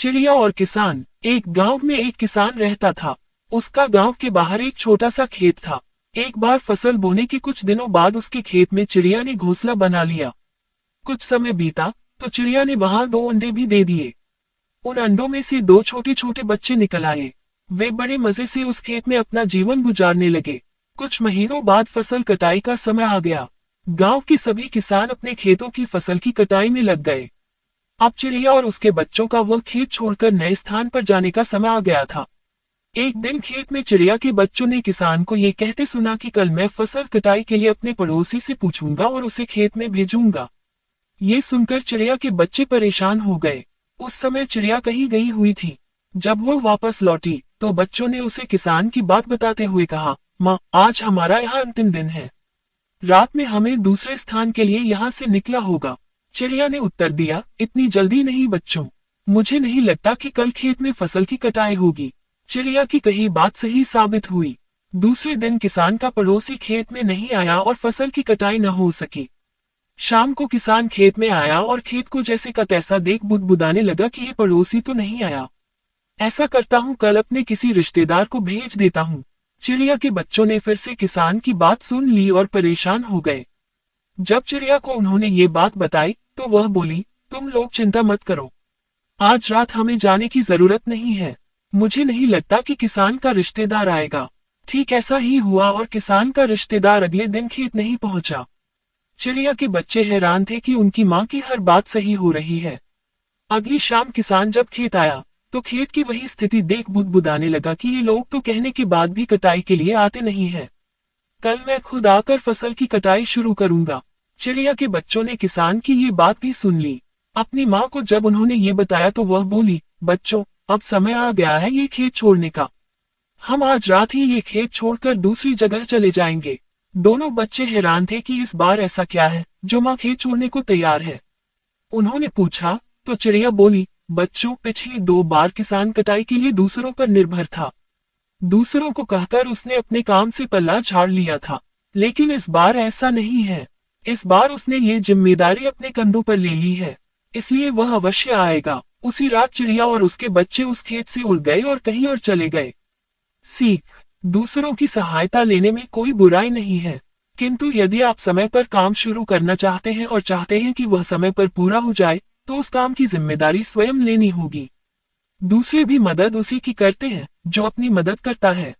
चिड़िया और किसान। एक गांव में एक किसान रहता था। उसका गांव के बाहर एक छोटा सा खेत था। एक बार फसल बोने के कुछ दिनों बाद उसके खेत में चिड़िया ने घोंसला बना लिया। कुछ समय बीता तो चिड़िया ने वहां 2 अंडे भी दे दिए। उन अंडों में से 2 छोटे छोटे बच्चे निकल आए। वे बड़े मजे से उस खेत में अपना जीवन गुजारने लगे। कुछ महीनों बाद फसल कटाई का समय आ गया। गांव के सभी किसान अपने खेतों की फसल की कटाई में लग गए। अब चिड़िया और उसके बच्चों का वह खेत छोड़कर नए स्थान पर जाने का समय आ गया था। एक दिन खेत में चिड़िया के बच्चों ने किसान को ये कहते सुना कि कल मैं फसल कटाई के लिए अपने पड़ोसी से पूछूंगा और उसे खेत में भेजूंगा। ये सुनकर चिड़िया के बच्चे परेशान हो गए। उस समय चिड़िया कहीं गई हुई थी। जब वो वापस लौटी तो बच्चों ने उसे किसान की बात बताते हुए कहा, माँ, आज हमारा यहाँ अंतिम दिन है। रात में हमें दूसरे स्थान के लिए यहाँ से निकला होगा। चिड़िया ने उत्तर दिया, इतनी जल्दी नहीं बच्चों, मुझे नहीं लगता कि कल खेत में फसल की कटाई होगी। चिड़िया की कही बात सही साबित हुई। दूसरे दिन किसान का पड़ोसी खेत में नहीं आया और फसल की कटाई न हो सकी। शाम को किसान खेत में आया और खेत को जैसे का तैसा देख बुदबुदाने लगा कि ये पड़ोसी तो नहीं आया। ऐसा करता हूँ, कल अपने किसी रिश्तेदार को भेज देता हूँ। चिड़िया के बच्चों ने फिर से किसान की बात सुन ली और परेशान हो गए। जब चिड़िया को उन्होंने ये बात बताई तो वह बोली, तुम लोग चिंता मत करो, आज रात हमें जाने की जरूरत नहीं है। मुझे नहीं लगता कि किसान का रिश्तेदार आएगा। ठीक ऐसा ही हुआ और किसान का रिश्तेदार अगले दिन खेत नहीं पहुंचा। चिड़िया के बच्चे हैरान थे कि उनकी माँ की हर बात सही हो रही है। अगली शाम किसान जब खेत आया तो खेत की वही स्थिति देख बुदबुदाने लगा कि ये लोग तो कहने के बाद भी कटाई के लिए आते नहीं है। कल मैं खुद आकर फसल की कटाई शुरू करूंगा। चिड़िया के बच्चों ने किसान की ये बात भी सुन ली। अपनी माँ को जब उन्होंने ये बताया तो वह बोली, बच्चों, अब समय आ गया है ये खेत छोड़ने का। हम आज रात ही ये खेत छोड़कर दूसरी जगह चले जाएंगे। दोनों बच्चे हैरान थे कि इस बार ऐसा क्या है जो माँ खेत छोड़ने को तैयार है। उन्होंने पूछा तो चिड़िया बोली, बच्चों, पिछली 2 बार किसान कटाई के लिए दूसरों पर निर्भर था। दूसरों को कहकर उसने अपने काम से पल्ला झाड़ लिया था, लेकिन इस बार ऐसा नहीं है। इस बार उसने ये जिम्मेदारी अपने कंधों पर ले ली है, इसलिए वह अवश्य आएगा। उसी रात चिड़िया और उसके बच्चे उस खेत से उड़ गए और कहीं और चले गए। सीख: दूसरों की सहायता लेने में कोई बुराई नहीं है, किंतु यदि आप समय पर काम शुरू करना चाहते हैं और चाहते हैं कि वह समय पर पूरा हो जाए तो उस काम की जिम्मेदारी स्वयं लेनी होगी। दूसरे भी मदद उसी की करते हैं जो अपनी मदद करता है।